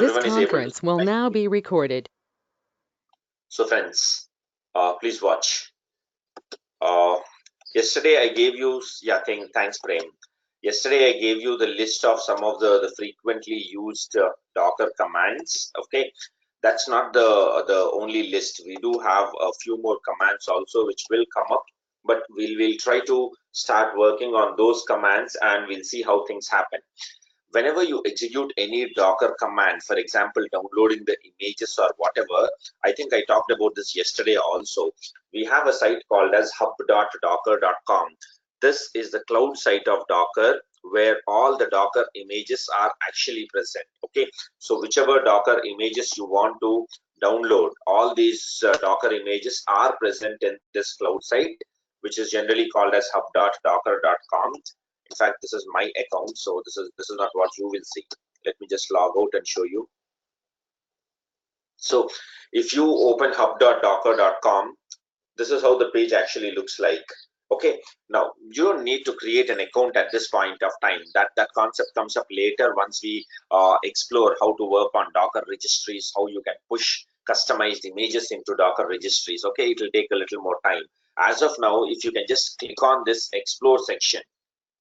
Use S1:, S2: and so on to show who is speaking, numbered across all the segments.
S1: This conference will now be recorded.
S2: So friends, please watch. Yesterday I gave you, thanks Prem. Yesterday I gave you the list of some of the frequently used Docker commands. Okay, that's not the only list. We do have a few more commands also which will come up, but we'll try to start working on those commands and we'll see how things happen. Whenever you execute any Docker command, for example, downloading the images or whatever, I think I talked about this yesterday also. We have a site called as hub.docker.com. This is the cloud site of Docker where all the Docker images are actually present. Okay, so whichever Docker images you want to download, all these Docker images are present in this cloud site, which is generally called as hub.docker.com. In fact, this is my account, so this is not what you will see. Let me just log out and show you. So if you open hub.docker.com, this is how the page actually looks like. Okay, now you don't need to create an account at this point of time. That concept comes up later once we explore how to work on Docker registries, how you can push customized images into Docker registries. Okay, it will take a little more time. As of now, if you can just click on this explore section,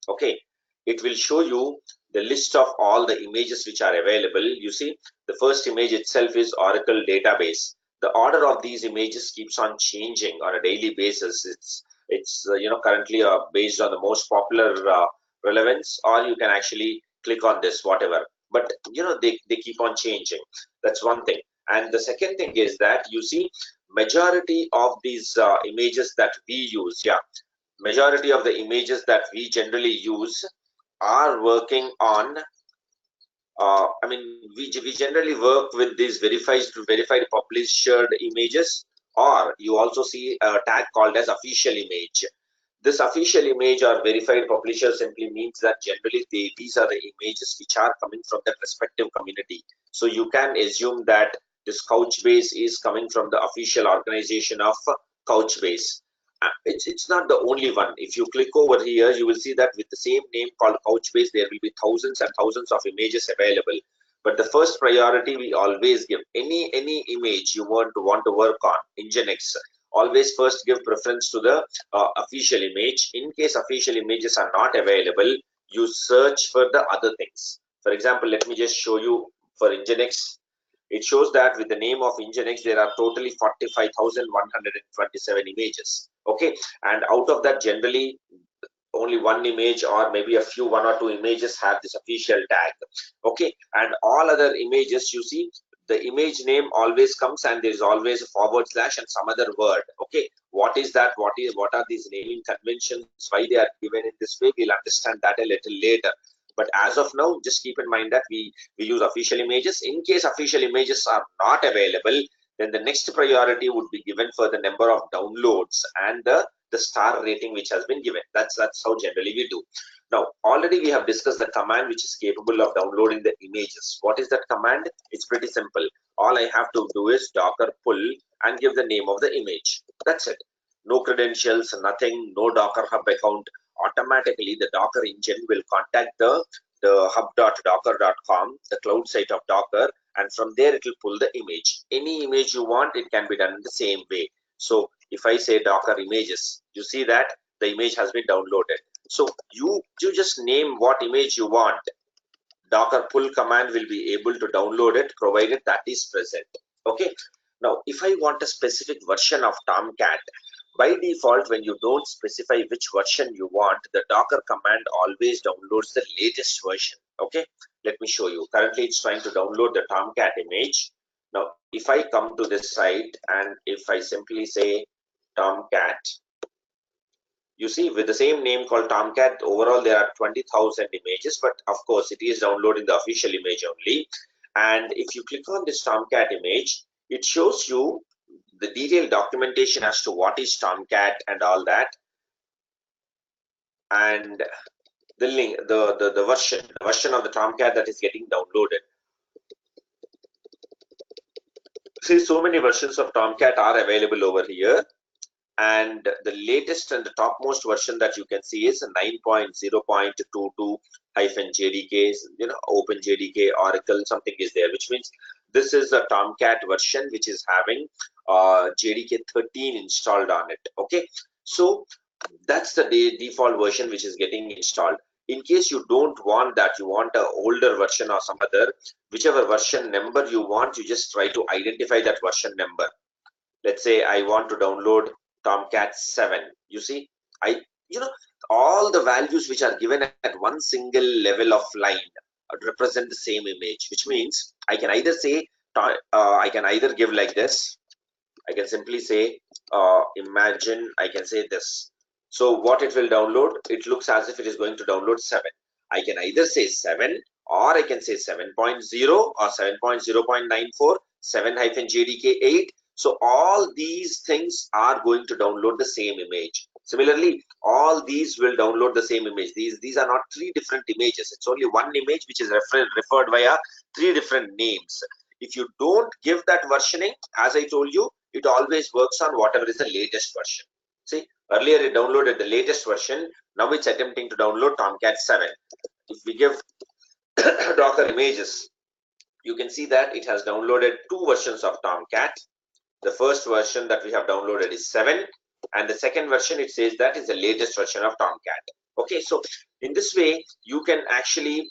S2: okay, it will show you the list of all the images which are available. You see, the first image itself is Oracle database. The order of these images keeps on changing on a daily basis. It's currently based on the most popular relevance, or you can actually click on this, whatever. But they keep on changing. That's one thing. And the second thing is that you see majority of these images that we use, majority of the images that we generally use are working on we generally work with these verified published images, or you also see a tag called as official image. This official image or verified publisher simply means that generally these are the images which are coming from the respective community. So you can assume that this Couchbase is coming from the official organization of Couchbase. It's not the only one. If you click over here, you will see that with the same name called Couchbase, there will be thousands and thousands of images available. But the first priority we always give any image you want to work on Nginx, always first give preference to the official image. In case official images are not available, you search for the other things. For example, let me just show you for Nginx. It shows that with the name of Nginx, there are totally 45,127 images. Okay, and out of that, generally only one image or maybe a few, one or two images have this official tag. Okay, and all other images, you see, the image name always comes and there is always a forward slash and some other word. Okay, what is that? What are these naming conventions? Why they are given in this way? We'll understand that a little later. But as of now, just keep in mind that we use official images. In case official images are not available, then the next priority would be given for the number of downloads and the star rating which has been given. That's how generally we do. Now, already we have discussed the command which is capable of downloading the images. What is that command? It's pretty simple. All I have to do is docker pull and give the name of the image. That's it. No credentials, nothing, no Docker Hub account. Automatically the Docker engine will contact the hub.docker.com, the cloud site of Docker, and from there it will pull the image. Any image you want, it can be done in the same way. So if I say Docker images, you see that the image has been downloaded. So you just name what image you want. Docker pull command will be able to download it provided that is present. Okay. Now, if I want a specific version of Tomcat, by default, when you don't specify which version you want, the Docker command always downloads the latest version. Okay, let me show you. Currently, it's trying to download the Tomcat image. Now, if I come to this site and if I simply say Tomcat, you see with the same name called Tomcat, overall there are 20,000 images, but of course it is downloading the official image only. And if you click on this Tomcat image, it shows you the detailed documentation as to what is Tomcat and all that, and the link, the version of the Tomcat that is getting downloaded. See, so many versions of Tomcat are available over here. and the latest and the topmost version that you can see is 9.0.22-JDK, Open JDK, Oracle, something is there, which means this is a Tomcat version which is having JDK 13 installed on it. Okay, so that's the default version which is getting installed. In case you don't want that, you want an older version or some other, whichever version number you want, you just try to identify that version number. Let's say I want to download Tomcat 7. You see, I all the values which are given at one single level of line represent the same image, which means I can either say I can either give like this. I can simply say imagine, I can say this. So what it will download, it looks as if it is going to download 7. I can either say 7 or I can say 7.0 or 7.0.94, 7-JDK 8. So all these things are going to download the same image. Similarly, all these will download the same image. These are not three different images. It's only one image which is referred via three different names. If you don't give that versioning, as I told you, it always works on whatever is the latest version. See, earlier it downloaded the latest version. Now it's attempting to download Tomcat 7. If we give Docker images, you can see that it has downloaded two versions of Tomcat. The first version that we have downloaded is 7, and the second version, it says that is the latest version of Tomcat. Okay, so in this way you can actually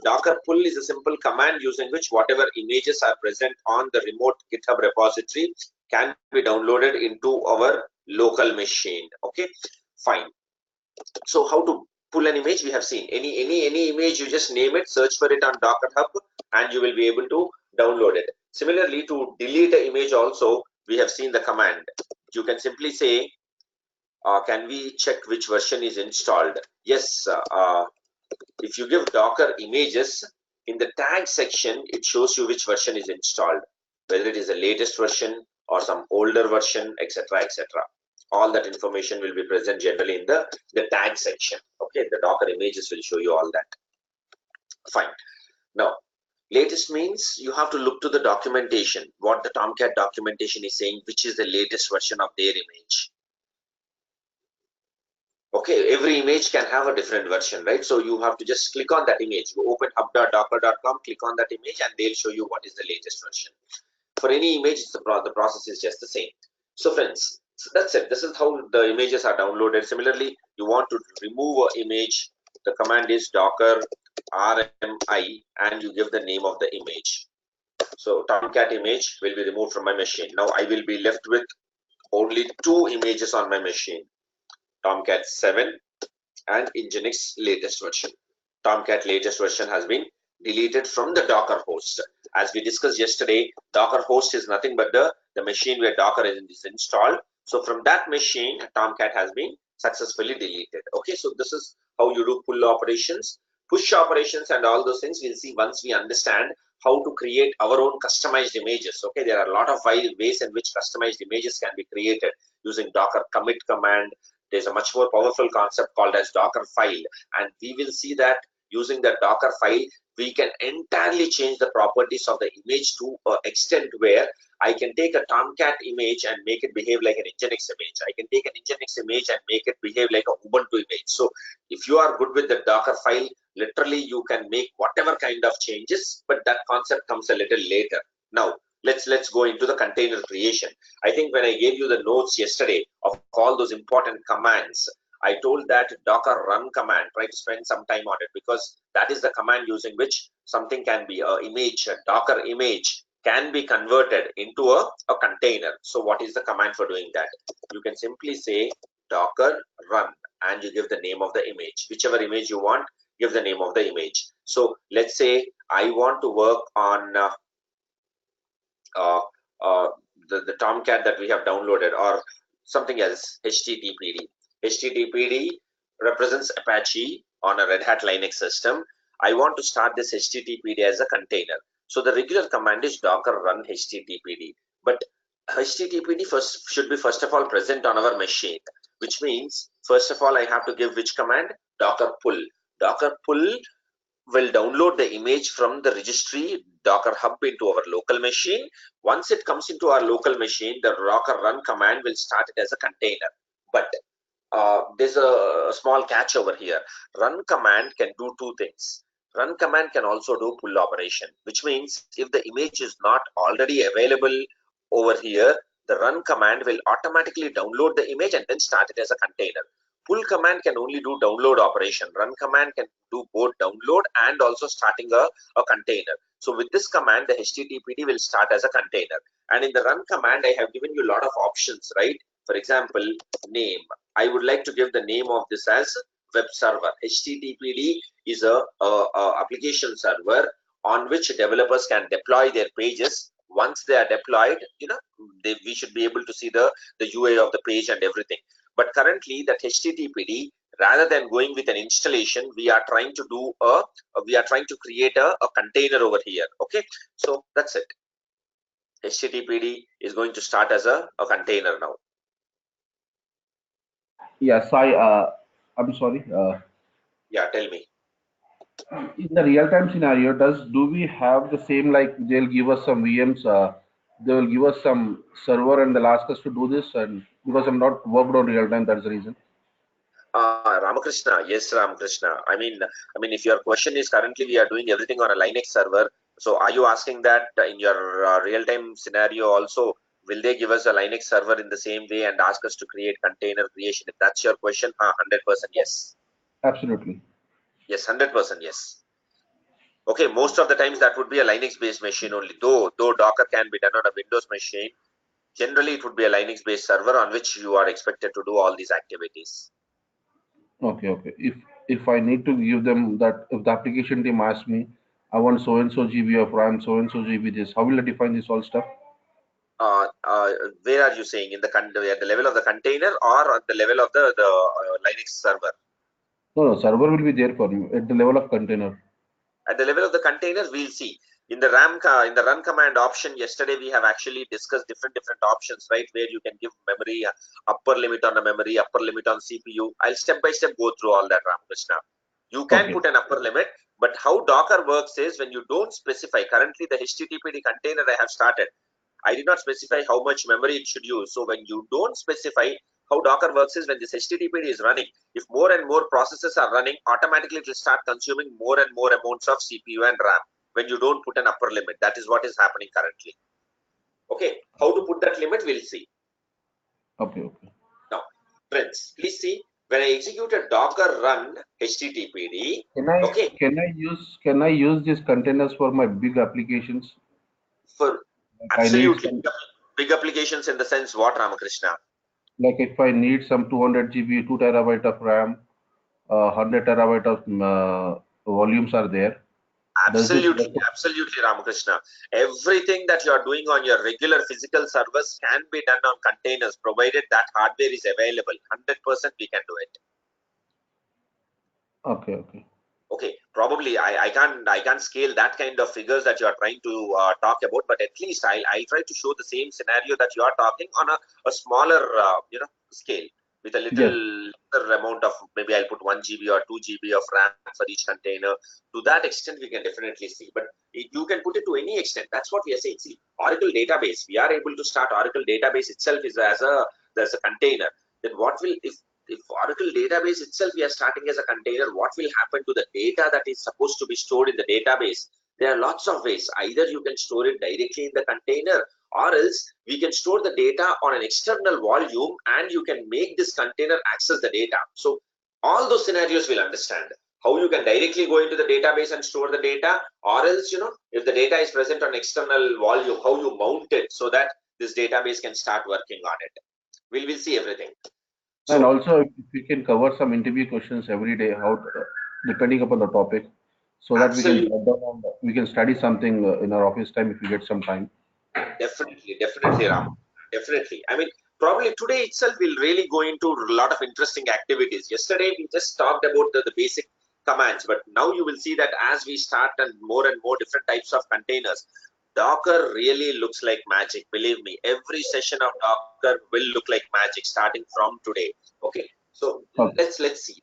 S2: Docker pull is a simple command using which whatever images are present on the remote GitHub repository can be downloaded into our local machine. Okay, fine. So how to pull an image? We have seen any image, you just name it, search for it on Docker Hub, and you will be able to download it. Similarly, to delete an image also, we have seen the command. You can simply say can we check which version is installed? Yes, if you give Docker images, in the tag section it shows you which version is installed, whether it is the latest version or some older version, etc., etc. All that information will be present generally in the tag section. Okay, the Docker images will show you all that. Fine. Now, latest means you have to look to the documentation, what the Tomcat documentation is saying, which is the latest version of their image. Okay, every image can have a different version, right? So you have to just click on that image. You open hub.docker.com, click on that image, and they'll show you what is the latest version. For any image, the process is just the same. So friends, so that's it. This is how the images are downloaded. Similarly, you want to remove an image. The command is docker rmi, and you give the name of the image. So Tomcat image will be removed from my machine. Now I will be left with only two images on my machine. Tomcat 7 and Nginx latest version. Tomcat latest version has been deleted from the Docker host. As we discussed yesterday, Docker host is nothing but the machine where Docker is installed. So from that machine, Tomcat has been successfully deleted. Okay, so this is how you do pull operations, push operations, and all those things we'll see once we understand how to create our own customized images. Okay, there are a lot of ways in which customized images can be created using Docker commit command. There's a much more powerful concept called as Docker file, and we will see that using the Docker file we can entirely change the properties of the image to an extent where I can take a Tomcat image and make it behave like an Nginx image. I can take an Nginx image and make it behave like a Ubuntu image. So if you are good with the Docker file, literally you can make whatever kind of changes, but that concept comes a little later. Now let's go into the container creation. I think when I gave you the notes yesterday of all those important commands, I told that docker run command, try to spend some time on it, because that is the command using which something can be a image, a Docker image can be converted into a container. So what is the command for doing that? You can simply say docker run and you give the name of the image. Whichever image you want, give the name of the image. So let's say I want to work on the Tomcat that we have downloaded, or something else, HTTPD. HTTPD represents Apache on a Red Hat Linux system. I want to start this HTTPD as a container. So the regular command is docker run HTTPD. But HTTPD should be first of all present on our machine, which means first of all I have to give which command? Docker pull. Docker pull will download the image from the registry Docker Hub into our local machine. Once it comes into our local machine, the Docker run command will start it as a container. But there's a small catch over here. Run command can do two things. Run command can also do pull operation, which means if the image is not already available over here, the run command will automatically download the image and then start it as a container. Pull command can only do download operation. Run command can do both download and also starting a container. So with this command, the HTTPD will start as a container. And in the run command, I have given you a lot of options, right? For example, name. I would like to give the name of this as web server. HTTPD is a application server on which developers can deploy their pages. Once they are deployed, we should be able to see the UI of the page and everything. But currently, that HTTPD, rather than going with an installation, we are trying to create a container over here. Okay, so that's it. HTTPD is going to start as a container now.
S3: Yeah, I'm sorry.
S2: Yeah, tell me.
S3: In the real-time scenario, do we have the same, like they'll give us some VMs, they will give us some server and they'll ask us to do this, and because I'm not worked on real-time, that's the reason.
S2: Ramakrishna, yes, Ramakrishna. If your question is currently we are doing everything on a Linux server, so are you asking that in your real-time scenario also, will they give us a Linux server in the same way and ask us to create container creation? If that's your question, 100% yes.
S3: Absolutely.
S2: Yes, 100% yes. Okay, most of the times that would be a Linux-based machine only. Though Docker can be done on a Windows machine, generally it would be a Linux-based server on which you are expected to do all these activities.
S3: Okay, okay. If I need to give them that, if the application team asks me, I want so and so GB of RAM, so and so GB this, how will I define this all stuff?
S2: Where are you saying, at the level of the container or at the level of the Linux server?
S3: No, no, server will be there for me at the level of container.
S2: At the level of the container, we'll see in the in the run command option. Yesterday we have actually discussed different options, right, where you can give memory, upper limit on the memory, upper limit on CPU. I'll step by step go through all that, Ramakrishna. You can
S3: Okay.
S2: put an upper limit, but how Docker works is when you don't specify. Currently the HTTPD container I have started, I did not specify how much memory it should use. So when you don't specify, how Docker works is when this HTTPD is running, if more and more processes are running, automatically it will start consuming more and more amounts of CPU and RAM when you don't put an upper limit. That is what is happening currently. Okay, how to put that limit, we'll see.
S3: Okay, okay.
S2: Now, friends, please see, when I execute a Docker run HTTPD, okay,
S3: Can I use these containers for my big applications?
S2: for
S3: Like I need
S2: absolutely
S3: some,
S2: big applications in the sense what, Ramakrishna?
S3: like if I need some 200 GB, 2 terabyte of RAM, 100 terabyte of volumes are there. Does this work?
S2: Absolutely, absolutely, Ramakrishna. Everything that you are doing on your regular physical servers can be done on containers, provided that hardware is available. 100% we can do it.
S3: Okay, okay.
S2: Okay, probably I can't scale that kind of figures that you are trying to talk about, but at least I'll try to show the same scenario that you are talking on a smaller scale with a little
S3: Yes.
S2: lesser amount of, maybe I'll put 1 GB or 2 GB of RAM for each container. To that extent we can definitely see, but you can put it to any extent. That's what we are saying. See, Oracle database, we are able to start Oracle database itself is as a container. Then what will, if Oracle database itself we are starting as a container, what will happen to the data that is supposed to be stored in the database? There are lots of ways. Either you can store it directly in the container, or else we can store the data on an external volume and you can make this container access the data. So all those scenarios we'll understand. How you can directly go into the database and store the data, or else, if the data is present on external volume, how you mount it so that this database can start working on it. We'll see everything.
S3: And
S2: So
S3: also, if we can cover some interview questions every day, depending upon the topic, so that we can
S2: absolutely.
S3: jot down and we can study something in our office time if we get some time.
S2: Definitely, Ram. Definitely. Probably today itself we'll really go into a lot of interesting activities. Yesterday we just talked about the basic commands, but now you will see that as we start and more different types of containers, Docker really looks like magic. Believe me, every session of Docker will look like magic starting from today. Okay. So
S3: Okay.
S2: let's see.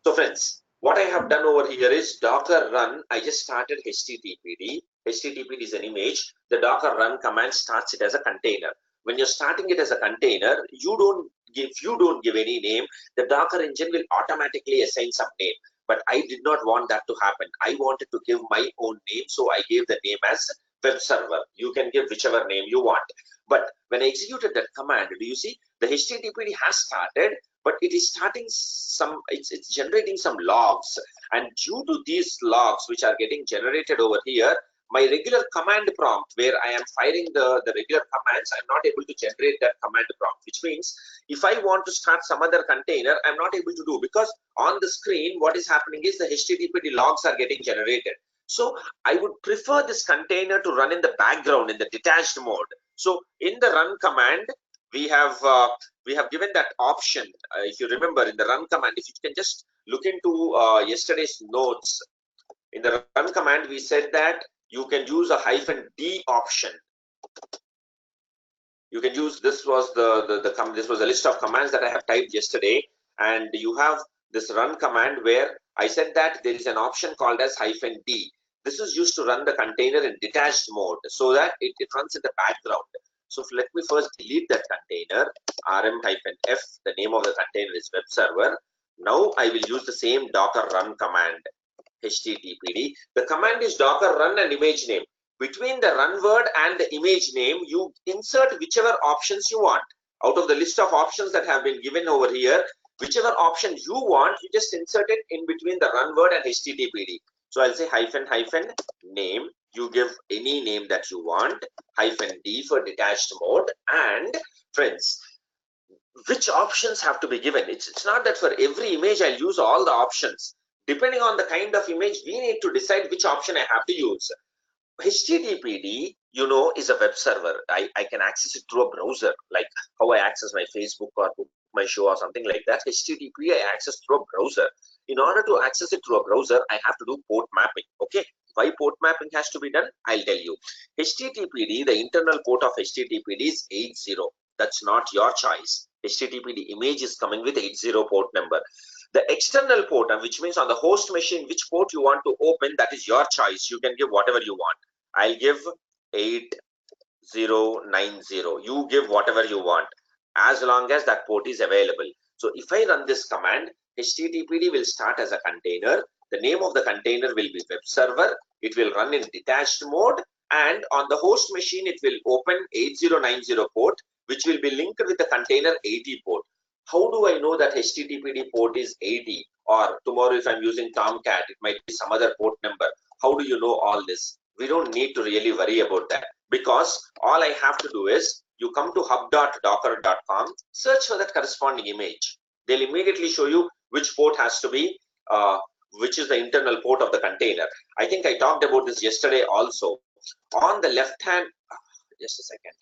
S2: So friends, What I have done over here is Docker run. I just started HTTPD. HTTPD is an image. The Docker run command starts it as a container. When you're starting it as a container, you don't give any name, the Docker engine will automatically assign some name. But I did not want that to happen. I wanted to give my own name, so I gave the name as web server. You can give whichever name you want. But when I executed that command, do you see the HTTPD has started, but it is starting some, it's generating some logs, and due to these logs which are getting generated over here, my regular command prompt where I am firing the regular commands, I'm not able to generate that command prompt, which means if I want to start some other container, I'm not able to do, because on the screen what is happening is the HTTPD logs are getting generated. So I would prefer this container to run in the background in the detached mode. So in the run command, we have given that option. If you remember, in the run command, if you can just look into yesterday's notes, in the run command we said that you can use a -d option. You can use, this was this was a list of commands that I have typed yesterday, and you have this run command where I said that there is an option called as -d. This is used to run the container in detached mode so that it runs in the background. So let me first delete that container, rm-f, the name of the container is web server. Now I will use the same docker run command, HTTPD. The command is docker run and image name. Between the run word and the image name, you insert whichever options you want. Out of the list of options that have been given over here, whichever option you want, you just insert it in between the run word and HTTPD. So I'll say -name. You give any name that you want, -d for detached mode, and friends, which options have to be given. It's not that for every image I'll use all the options. Depending on the kind of image, we need to decide which option I have to use. HTTPD, you know, is a web server. I can access it through a browser, like how I access my Facebook or my show or something like that. HTTP I access through a browser. In order to access it through a browser, I have to do port mapping. Okay, why port mapping has to be done? I'll tell you. HTTPD, the internal port of HTTPD is 80. That's not your choice. HTTPD image is coming with 80 port number. The external port, which means on the host machine, which port you want to open, that is your choice. You can give whatever you want. I'll give 8090. You give whatever you want, as long as that port is available. So if I run this command, HTTPD will start as a container. The name of the container will be web server. It will run in detached mode, and on the host machine, it will open 8090 port, which will be linked with the container 80 port. How do I know that HTTPD port is 80? Or tomorrow, if I'm using Tomcat, it might be some other port number. How do you know all this? We don't need to really worry about that, because all I have to do is you come to hub.docker.com, search for that corresponding image. They'll immediately show you which port has to be, which is the internal port of the container. I think I talked about this yesterday also. On the left hand, just a second.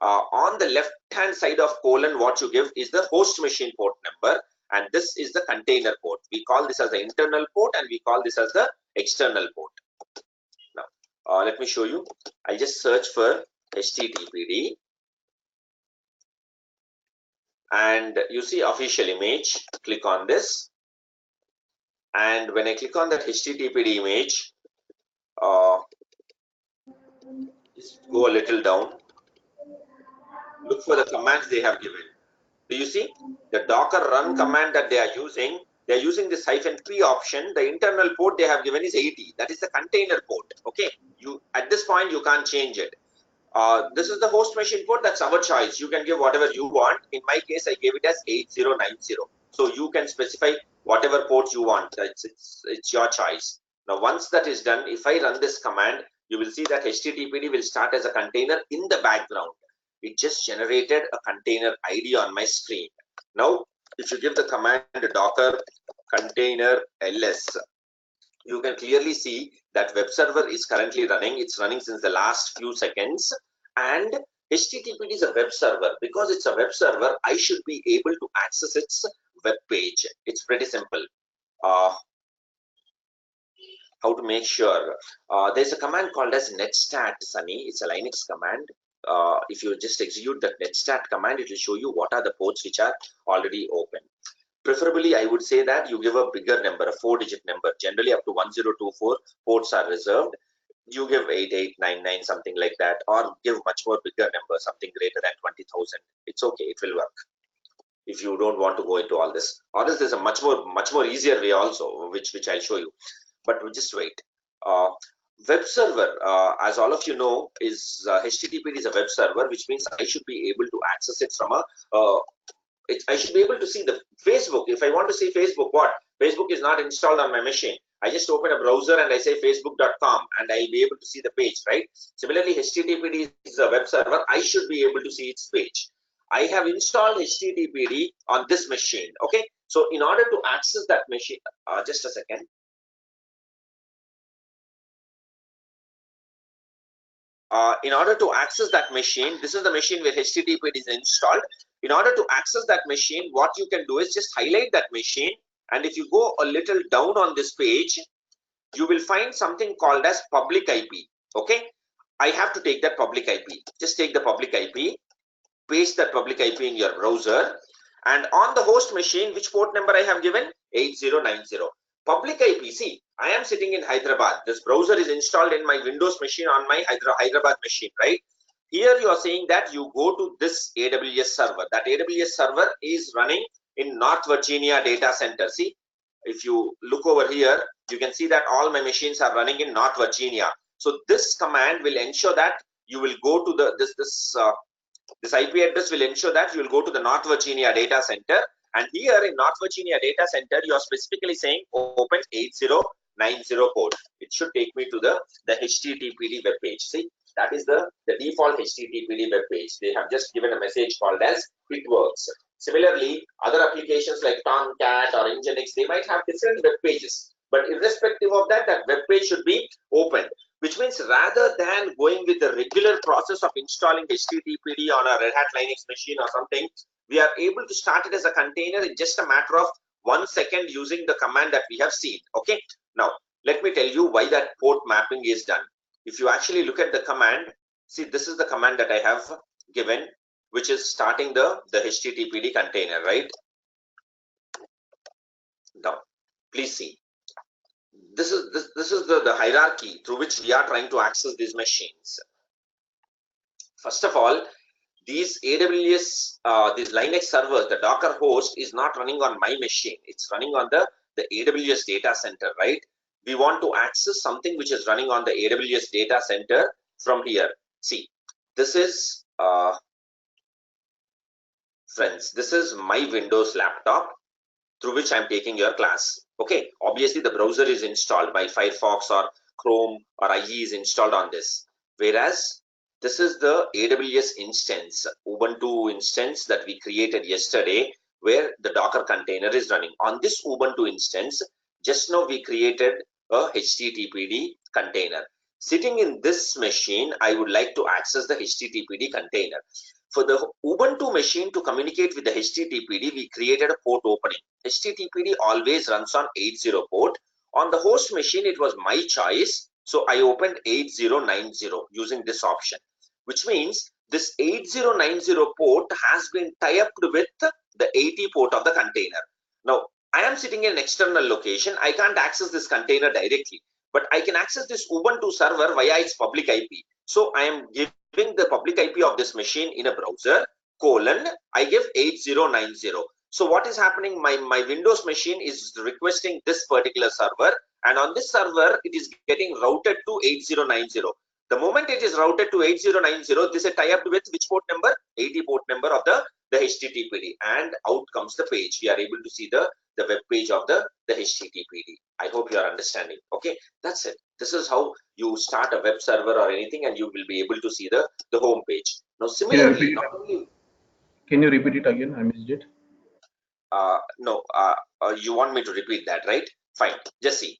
S2: On the left hand side of colon, what you give is the host machine port number, and this is the container port. We call this as the internal port, and we call this as the external port. Now let me show you. I'll just search for HTTPD, and you see official image. Click on this, and when I click on that HTTPD image, just go a little down. Look for the commands they have given. Do you see the docker run command that they are using? They're using this -p option. The internal port they have given is 80. That is the container port. Okay, you at this point you can't change it. This is the host machine port. That's our choice. You can give whatever you want. In my case, I gave it as 8090. So you can specify whatever port you want. It's your choice. Now once that is done, if I run this command, you will see that HTTPD will start as a container in the background. It just generated a container ID on my screen. Now, if you give the command docker container ls, you can clearly see that web server is currently running. It's running since the last few seconds, and HTTPD is a web server. Because it's a web server, I should be able to access its web page. It's pretty simple. How to make sure? There's a command called as netstat, Sunny. It's a Linux command. If you just execute that netstat command, it will show you what are the ports which are already open. preferably I would say that you give a bigger number, a 4-digit number. Generally up to 1024 ports are reserved. You give 8899, something like that, or give much more bigger number, something greater than 20,000. It's okay, it will work. If you don't want to go into all this, or else there's a much more easier way also, which I'll show you. But just wait. Web server, as all of you know, is HTTP is a web server, which means I should be able to access it from a I should be able to see the Facebook. If I want to see Facebook, what? Facebook is not installed on my machine. I just open a browser and I say facebook.com and I'll be able to see the page, right? Similarly, HTTPD is a web server. I should be able to see its page. I have installed HTTPD on this machine, okay? So in order to access that machine, just a second. In order to access that machine, this is the machine where HTTPD is installed. In order to access that machine, what you can do is just highlight that machine, and if you go a little down on this page, you will find something called as public IP. Okay, I have to take that public IP. Just take the public IP, paste that public IP in your browser, and on the host machine, which port number I have given? 8090. Public IP, see, I am sitting in Hyderabad. This browser is installed in my Windows machine on my Hyderabad machine, right? Here you are saying that you go to this AWS server. That AWS server is running in North Virginia data center. See, if you look over here, you can see that all my machines are running in North Virginia. So this command will ensure that you will go to the this IP address will ensure that you will go to the North Virginia data center. And here in North Virginia data center, you are specifically saying open 8090 port. It should take me to the HTTPD web page. See, that is the default HTTPD web page. They have just given a message called as it works. Similarly, other applications like Tomcat or Nginx, they might have different web pages. But irrespective of that, that web page should be opened. Which means rather than going with the regular process of installing HTTPD on a Red Hat Linux machine or something, we are able to start it as a container in just a matter of 1 second using the command that we have seen. Okay, now let me tell you why that port mapping is done. If you actually look at the command, see, this is the command that I have given, which is starting the HTTPD container, right? Now please see, this is the hierarchy through which we are trying to access these machines. First of all, these AWS, these Linux servers, the Docker host is not running on my machine. It's running on the AWS data center, right? We want to access something which is running on the AWS data center from here. See, this is, friends, this is my Windows laptop through which I'm taking your class. Okay, obviously the browser is installed by Firefox or Chrome or IE is installed on this. Whereas this is the AWS instance, Ubuntu instance that we created yesterday, where the Docker container is running. On this Ubuntu instance, just now we created a HTTPD container. Sitting in this machine, I would like to access the HTTPD container. For the Ubuntu machine to communicate with the HTTPD, we created a port opening. HTTPD always runs on 80 port. On the host machine, it was my choice. So I opened 8090 using this option, which means this 8090 port has been tied with the 80 port of the container. Now, I am sitting in an external location. I can't access this container directly, but I can access this Ubuntu server via its public IP. So I am giving the public IP of this machine in a browser, I give 8090. So what is happening? My Windows machine is requesting this particular server, and on this server, it is getting routed to 8090. The moment it is routed to 8090, this is tied up with which port number? 80 port number of the HTTPD, and out comes the page. We are able to see the web page of the HTTPD. I hope you are understanding. Okay, that's it. This is how you start a web server or anything, and you will be able to see the home page. Now, similarly,
S3: can you repeat it again? I missed it.
S2: No, you want me to repeat that, right? Fine. Just see.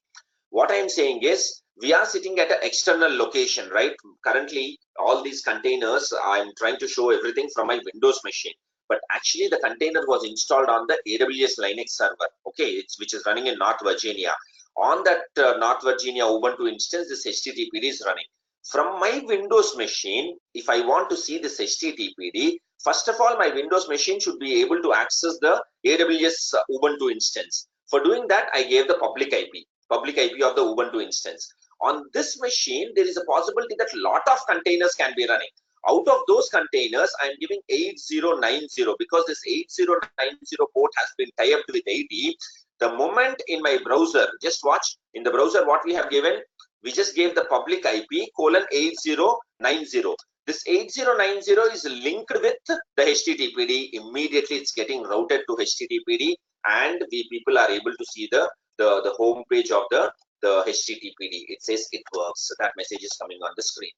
S2: What I am saying is, we are sitting at an external location, right? Currently, all these containers, I'm trying to show everything from my Windows machine. But actually, the container was installed on the AWS Linux server, okay, which is running in North Virginia. On that North Virginia Ubuntu instance, this HTTPD is running. From my Windows machine, if I want to see this HTTPD, first of all, my Windows machine should be able to access the AWS Ubuntu instance. For doing that, I gave the public IP of the Ubuntu instance. On this machine, there is a possibility that a lot of containers can be running. Out of those containers, I am giving 8090 because this 8090 port has been tied up with 80. The moment in my browser, just watch in the browser what we have given. We just gave the public IP colon 8090. This 8090 is linked with the HTTPD. Immediately it's getting routed to HTTPD, and we people are able to see the home page of the HTTPD. It says it works. So that message is coming on the screen.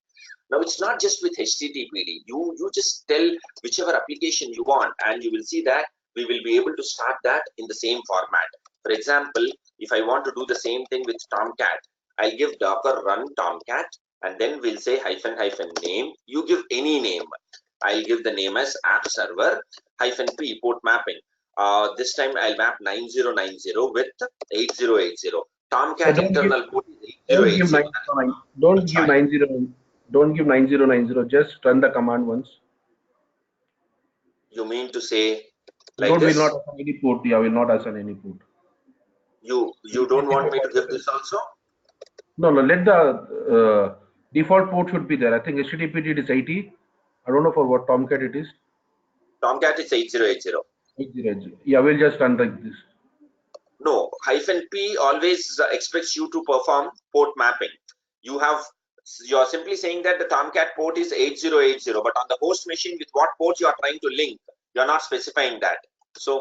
S2: Now it's not just with HTTPD. You just tell whichever application you want, and you will see that we will be able to start that in the same format. For example, if I want to do the same thing with Tomcat, I'll give docker run Tomcat, and then we'll say hyphen name. You give any name. I'll give the name as app server -p port mapping. This time I'll map 9090 with 8080. Tomcat
S3: Don't give
S2: internal port is
S3: don't give
S2: 8080.
S3: 909. Don't
S2: That's
S3: give
S2: fine.
S3: 90. Don't give 9090. Just run the command once.
S2: You mean to say like
S3: Don't will not
S2: this?
S3: assign any port. Yeah, will not assign any port.
S2: You don't want me to give this also?
S3: No, no. Let the default port should be there. I think HTTP it is 80. I don't know for what Tomcat it is.
S2: Tomcat is 8080.
S3: 8080. Yeah, we'll just run like this.
S2: No, -p always expects you to perform port mapping. You're simply saying that the Tomcat port is 8080, but on the host machine, with what port you are trying to link, you're not specifying that. So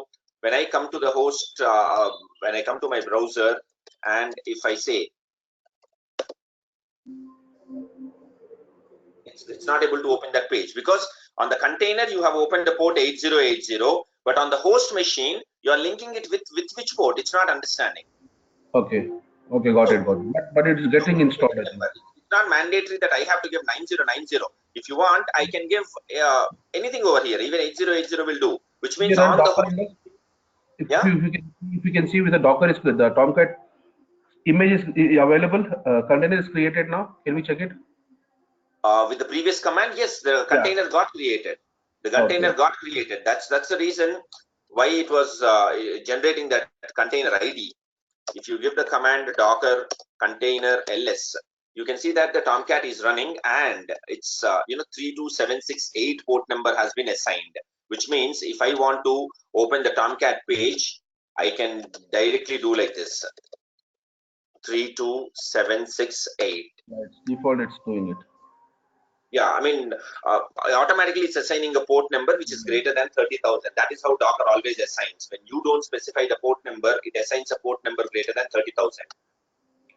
S2: when I come to the host, when I come to my browser, and if I say it's not able to open that page, because on the container you have opened the port 8080, but on the host machine you are linking it with which port? It's not understanding.
S3: Okay. Okay, got
S2: So
S3: it, got it. But it is getting installed, I think.
S2: remember, it's not mandatory that I have to give 9090. If you want, I can give anything over here. Even 8080 will do, which
S3: Can you
S2: means
S3: run
S2: on the
S3: Docker
S2: host.
S3: in this?
S2: Yeah,
S3: If you can see with the Docker is the Tomcat image is available. Container is created now. Can we check it?
S2: with the previous command, yes, the
S3: Yeah.
S2: container got created. The
S3: Okay.
S2: container got created. That's the reason why it was generating that container ID. If you give the command docker container ls, you can see that the Tomcat is running, and it's 32768 port number has been assigned, which means if I want to open the Tomcat page, I can directly do like this: 32768.
S3: Yeah, it's default. It's doing it.
S2: Yeah, I mean, automatically it's assigning a port number which is greater than 30,000. That is how Docker always assigns. When you don't specify the port number, it assigns a port number greater than 30,000.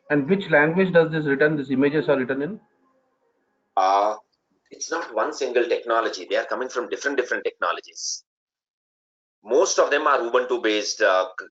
S3: And which language does this return? These images are written in?
S2: It's not one single technology. They are coming from different technologies. Most of them are Ubuntu based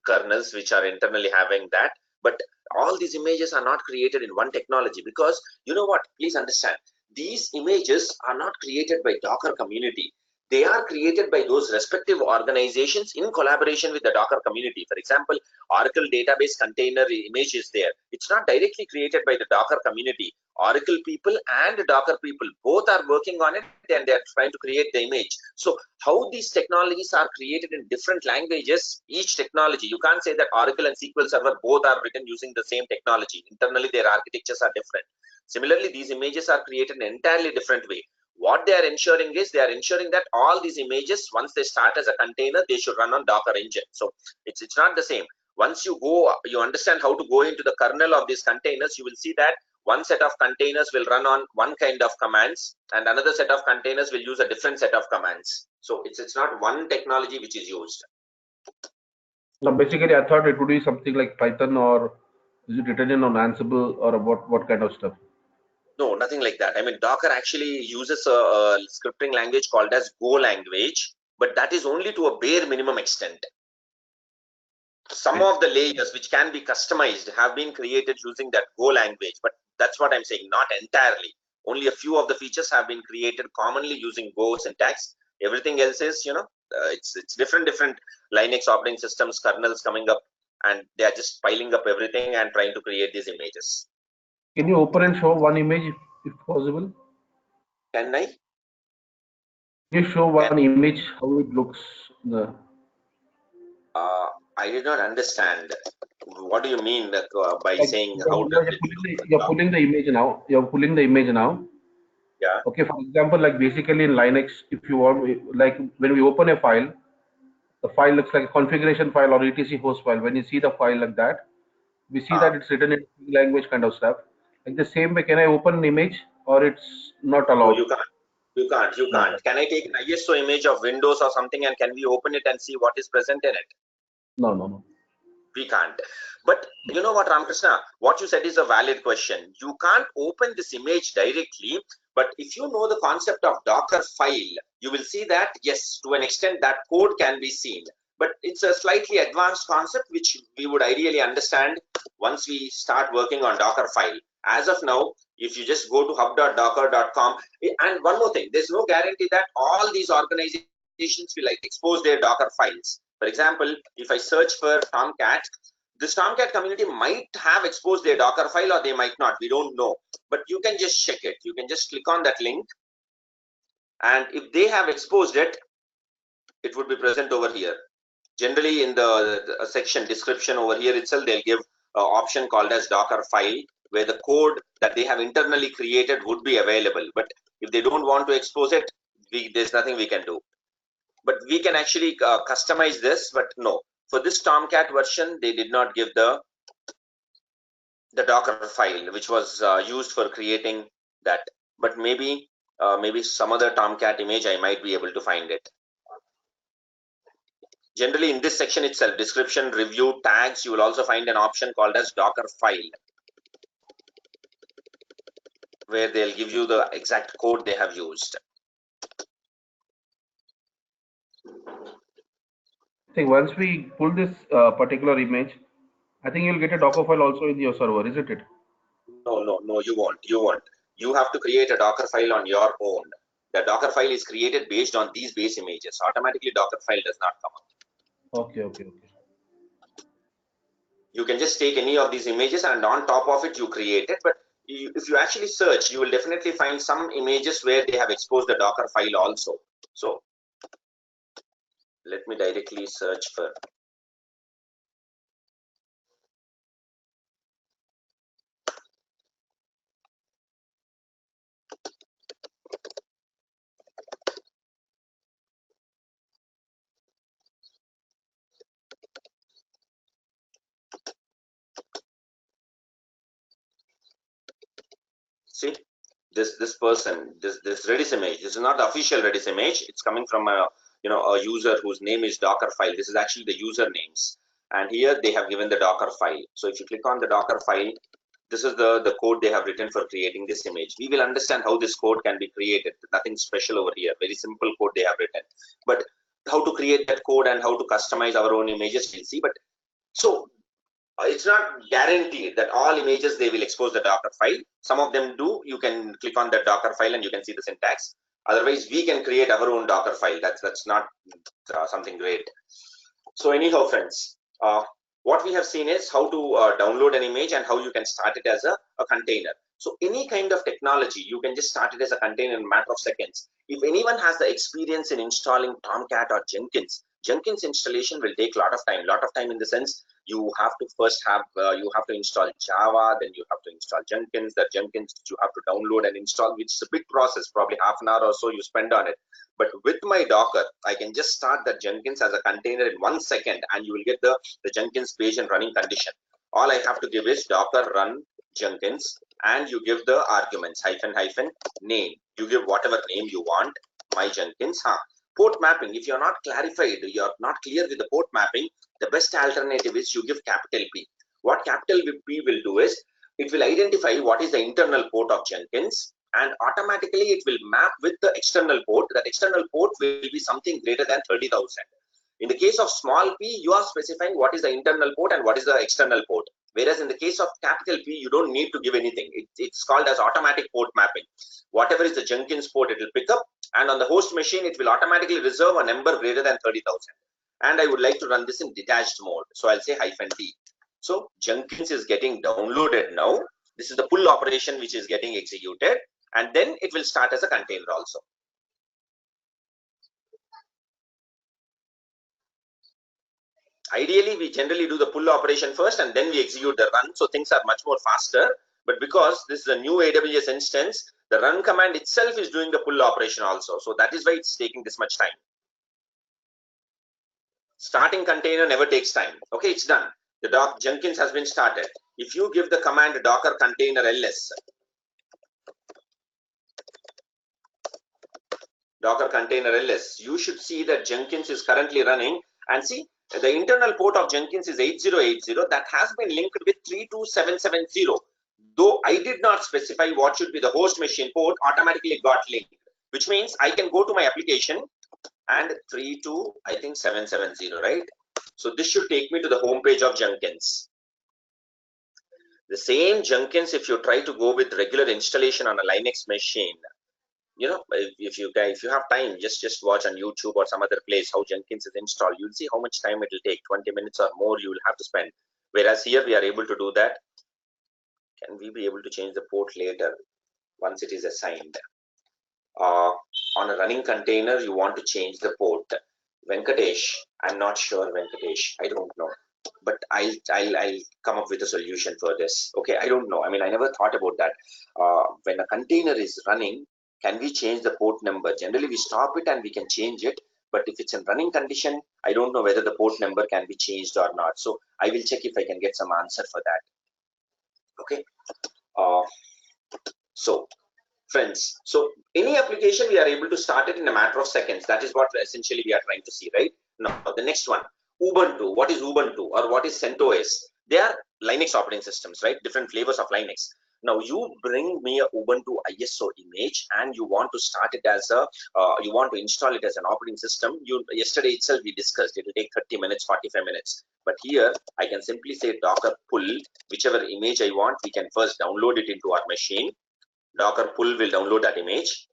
S2: kernels which are internally having that, but all these images are not created in one technology, because you know what, please understand, these images are not created by Docker community. They are created by those respective organizations in collaboration with the Docker community. For example, Oracle database container image is there. It's not directly created by the Docker community. Oracle people and Docker people both are working on it, and they are trying to create the image. So how these technologies are created in different languages, each technology, you can't say that Oracle and SQL Server both are written using the same technology. Internally, their architectures are different. Similarly, these images are created in an entirely different way. What they are ensuring is, they are ensuring that all these images, once they start as a container, they should run on Docker engine. So it's not the same. Once you understand how to go into the kernel of these containers, you will see that one set of containers will run on one kind of commands, and another set of containers will use a different set of commands. So it's not one technology which is used.
S3: Now, basically, I thought it would be something like Python, or is it written in on Ansible, or what kind of stuff?
S2: No, nothing like that. I mean, Docker actually uses a scripting language called as Go language, but that is only to a bare minimum extent. Some of the layers which can be customized have been created using that Go language, but that's what I'm saying, not entirely. Only a few of the features have been created commonly using Go syntax. Everything else is, it's different Linux operating systems, kernels coming up, and they are just piling up everything and trying to create these images.
S3: Can you open and show one image? if possible.
S2: Can I?
S3: You show
S2: Can
S3: one image how it looks. The
S2: uh, I did not understand. What do you mean by
S3: like
S2: saying how does it look?
S3: you're pulling the image now. You're pulling the image now.
S2: Yeah.
S3: Okay, for example, like basically in Linux, if you want, like when we open a file, the file looks like a configuration file or etc host file. When you see the file like that, we see
S2: Uh,
S3: that it's written in language kind of stuff. Like the same way, can I open an image or it's not
S2: no,
S3: allowed?
S2: you can't. You can't. You
S3: No,
S2: can't. Can I take an ISO image of Windows or something and can we open it and see what is present in it?
S3: no, no, no.
S2: We can't. But you know what, Ramakrishna, what you said is a valid question. You can't open this image directly, but if you know the concept of Docker file, you will see that yes, to an extent that code can be seen, but it's a slightly advanced concept which we would ideally understand once we start working on Docker file. As of now, if you just go to hub.docker.com, and one more thing, there's no guarantee that all these organizations will like expose their Docker files. For example, if I search for Tomcat, this Tomcat community might have exposed their Docker file or they might not. We don't know. But you can just check it. You can just click on that link. And if they have exposed it, it would be present over here. Generally, in the section description over here itself, they'll give an option called as Docker file, where the code that they have internally created would be available. But if they don't want to expose it, there's nothing we can do. But we can actually customize this. But no, for this Tomcat version, they did not give the Docker file, which was used for creating that. But maybe some other Tomcat image, I might be able to find it. Generally, in this section itself, description, review, tags, you will also find an option called as Docker file, where they'll give you the exact code they have used.
S3: I think once we pull this particular image, I think you'll get a Docker file also in your server, isn't it?
S2: No, you won't. You won't. You have to create a Docker file on your own. The Docker file is created based on these base images. Automatically, Docker file does not come up.
S3: Okay, okay, okay.
S2: You can just take any of these images and on top of it you create it, but if you actually search, you will definitely find some images where they have exposed the Docker file also. So let me directly search for, see, this person, this Redis image, this is not the official Redis image, it's coming from a a user whose name is Docker file. This is actually the user names, and here they have given the Docker file. So if you click on the Docker file, this is the code they have written for creating this image. We will understand how this code can be created. Nothing special over here, very simple code they have written, but how to create that code and how to customize our own images we'll see. But so it's not guaranteed that all images they will expose the Docker file. Some of them do. You can click on the Docker file and you can see the syntax. Otherwise, we can create our own Docker file. That's not something great. So anyhow, friends, what we have seen is how to download an image and how you can start it as a container. So any kind of technology, you can just start it as a container in a matter of seconds. If anyone has the experience in installing Tomcat or Jenkins installation will take a lot of time. Lot of time in the sense you have to first have you have to install Java, then you have to install Jenkins. That Jenkins you have to download and install, which is a big process. Probably half an hour or so you spend on it. But with my Docker, I can just start that Jenkins as a container in 1 second, and you will get the Jenkins page in running condition. All I have to give is Docker run Jenkins, and you give the arguments hyphen name. You give whatever name you want. My Jenkins, port mapping. If you're not clarified, you're not clear with the port mapping, the best alternative is you give capital P. What capital P will do is it will identify what is the internal port of Jenkins, and automatically it will map with the external port. That external port will be something greater than 30,000. In the case of small p, you are specifying what is the internal port and what is the external port. Whereas in the case of capital P, you don't need to give anything. It's called as automatic port mapping. Whatever is the Jenkins port, it will pick up, and on the host machine, it will automatically reserve a number greater than 30,000. And I would like to run this in detached mode. So I'll say -d. So Jenkins is getting downloaded now. This is the pull operation which is getting executed, and then it will start as a container also. Ideally, we generally do the pull operation first and then we execute the run, so things are much more faster. But because this is a new AWS instance, the run command itself is doing the pull operation also. So that is why it's taking this much time. Starting container never takes time. Okay, it's done. The Jenkins has been started. If you give the command docker container ls, docker container ls, you should see that Jenkins is currently running, and see the internal port of Jenkins is 8080. That has been linked with 32770. Though I did not specify what should be the host machine port, automatically it got linked, which means I can go to my application and 32770, right? So this should take me to the home page of Jenkins. The same Jenkins, if you try to go with regular installation on a Linux machine, you know, if you have time, just watch on YouTube or some other place how Jenkins is installed. You'll see how much time it will take. 20 minutes or more you will have to spend. Whereas here we are able to do that. Can we be able to change the port later once it is assigned? On a running container, you want to change the port. Venkatesh, I'm not sure, Venkatesh. I don't know. But I'll come up with a solution for this. Okay, I don't know. I mean, I never thought about that. When a container is running, can we change the port number? Generally, we stop it and we can change it. But if it's in running condition, I don't know whether the port number can be changed or not. So I will check if I can get some answer for that. Okay. So friends, so any application we are able to start it in a matter of seconds. That is what essentially we are trying to see, right? Now the next one, Ubuntu. What is Ubuntu or what is CentOS? They are Linux operating systems, right? Different flavors of Linux. Now you bring me a Ubuntu ISO image and you want to start it as a you want to install it as an operating system. Yesterday itself we discussed it will take 30 minutes, 45 minutes, but here I can simply say docker pull whichever image I want. We can first download it into our machine. Docker pull will download that image,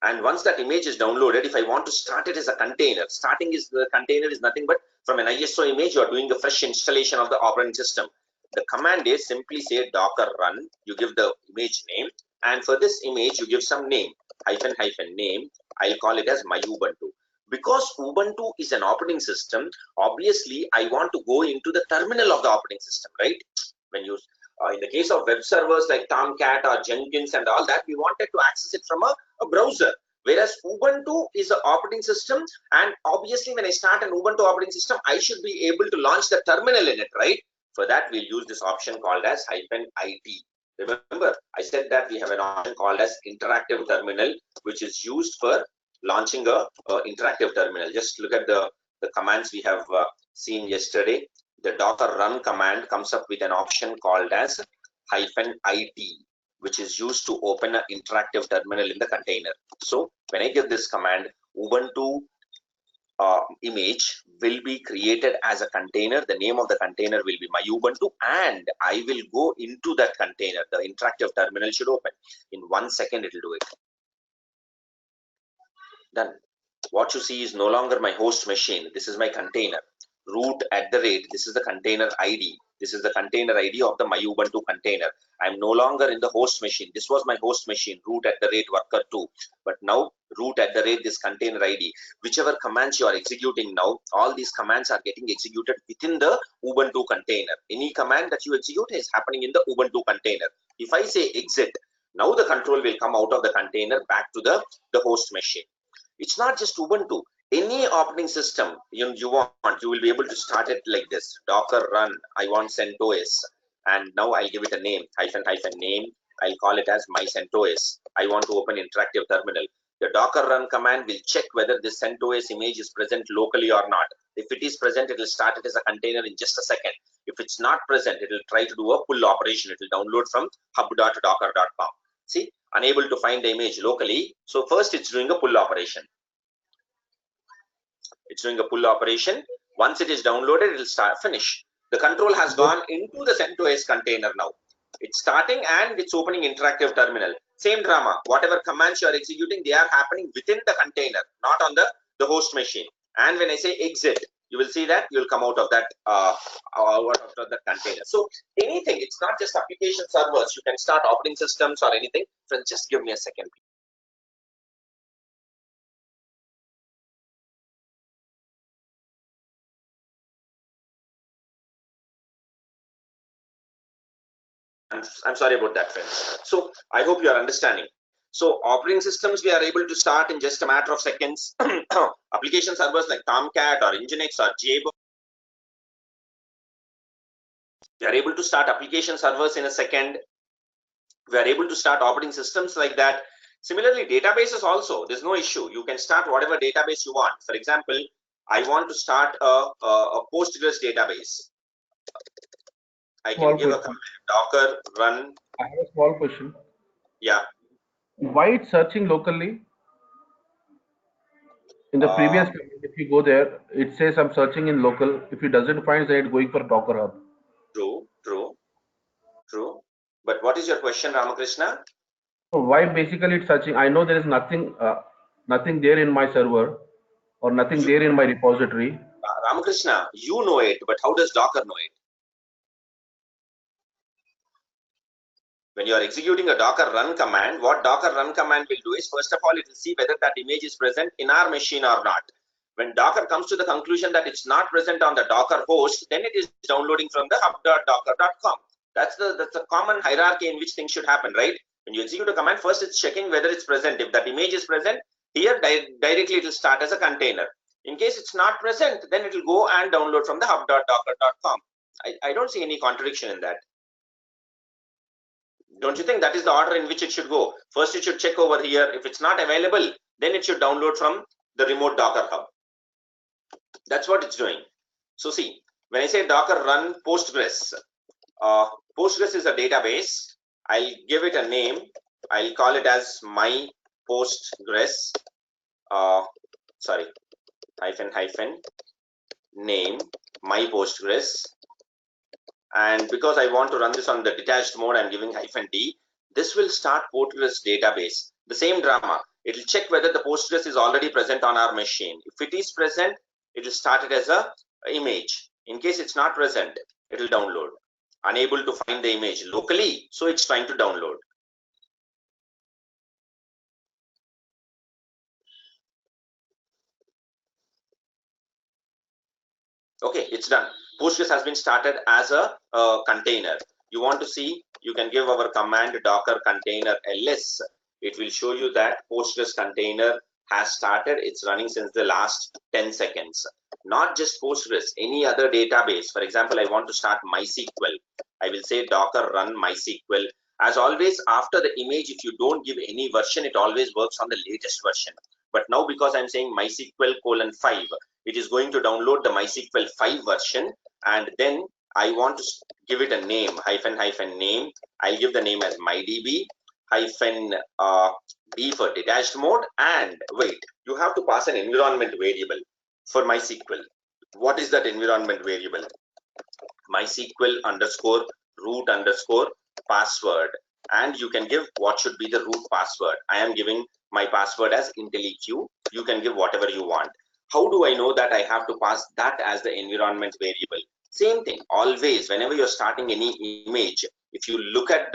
S2: and once that image is downloaded, if I want to start it as a container, the container is nothing but from an ISO image you are doing a fresh installation of the operating system. The command is simply say docker run, you give the image name, and for this image you give some name, hyphen name. I'll call it as my Ubuntu. Because Ubuntu is an operating system, obviously I want to go into the terminal of the operating system, right? When you in the case of web servers like Tomcat or Jenkins and all that, we wanted to access it from a browser. Whereas Ubuntu is an operating system, and obviously when I start an Ubuntu operating system, I should be able to launch the terminal in it, right? For that, we'll use this option called as -it. Remember, I said that we have an option called as interactive terminal, which is used for launching a interactive terminal. Just look at the commands we have seen yesterday. The docker run command comes up with an option called as -it, which is used to open an interactive terminal in the container. So when I give this command, Ubuntu image will be created as a container. The name of the container will be my Ubuntu, and I will go into that container. The interactive terminal should open. In 1 second, it will do it. Done. What you see is no longer my host machine. This is my container. Root @ this is the container ID. This is the container ID of the my Ubuntu container. I'm no longer in the host machine. This was my host machine, root @ worker2. But now root @ this container ID. Whichever commands you are executing now, all these commands are getting executed within the Ubuntu container. Any command that you execute is happening in the Ubuntu container. If I say exit, now the control will come out of the container back to the host machine. It's not just Ubuntu. Any operating system you will be able to start it like this. Docker run, I want CentOS, and now I'll give it a name, -- name. I'll call it as my CentOS. I want to open interactive terminal. The docker run command will check whether this CentOS image is present locally or not. If it is present, it will start it as a container in just a second. If it's not present, it will try to do a pull operation. It will download from hub.docker.com. See, unable to find the image locally. So first it's doing a pull operation. It's doing a pull operation. Once it is downloaded, it will finish. The control has gone into the CentOS container now. It's starting and it's opening interactive terminal. Same drama. Whatever commands you are executing, they are happening within the container, not on the host machine. And when I say exit, you will see that you'll come out of that out of the container. So anything, it's not just application servers. You can start operating systems or anything. Friends, just give me a second. I'm sorry about that, friends. So I hope you are understanding. So operating systems, we are able to start in just a matter of seconds. Application servers like Tomcat or Nginx or JBoss, we are able to start application servers in a second. We are able to start operating systems like that. Similarly, databases also, there's no issue. You can start whatever database you want. For example, I want to start a Postgres database. I can give a command docker run.
S3: I have a small question.
S2: Yeah.
S3: Why it's searching locally? In the previous command, if you go there, it says I'm searching in local. If it doesn't find, then it's going for Docker Hub.
S2: True. But what is your question, Ramakrishna?
S3: So why basically it's searching? I know there is nothing there in my server or nothing there in my repository.
S2: Ramakrishna, you know it, but how does Docker know it? When you are executing a Docker run command, what Docker run command will do is, first of all, it will see whether that image is present in our machine or not. When Docker comes to the conclusion that it's not present on the Docker host, then it is downloading from the hub.docker.com. That's the common hierarchy in which things should happen, right? When you execute a command, first it's checking whether it's present. If that image is present, here directly it will start as a container. In case it's not present, then it will go and download from the hub.docker.com. I don't see any contradiction in that. Don't you think that is the order in which it should go? First, it should check over here. If it's not available, then it should download from the remote Docker hub. That's what it's doing. So see, when I say Docker run Postgres, Postgres is a database. I'll give it a name. I'll call it as my Postgres. Hyphen name my Postgres. And because I want to run this on the detached mode, I'm giving -d. This will start Postgres database. The same drama. It will check whether the Postgres is already present on our machine. If it is present, it will start it as a image. In case it's not present, it will download. Unable to find the image locally, so it's trying to download. Okay, it's done. Postgres has been started as a container. You want to see, you can give our command docker container ls. It will show you that Postgres container has started. It's running since the last 10 seconds. Not just Postgres, any other database. For example, I want to start MySQL. I will say docker run MySQL. As always, after the image, if you don't give any version, it always works on the latest version. But now, because I'm saying MySQL:5, it is going to download the MySQL 5 version, and then I want to give it a name, hyphen name. I'll give the name as mydb -d for detached mode. And wait, you have to pass an environment variable for MySQL. What is that environment variable? MySQL_root_password, and you can give what should be the root password. I am giving my password as IntelliQ. You can give whatever you want. How do I know that I have to pass that as the environment variable? Same thing, always, whenever you're starting any image, if you look at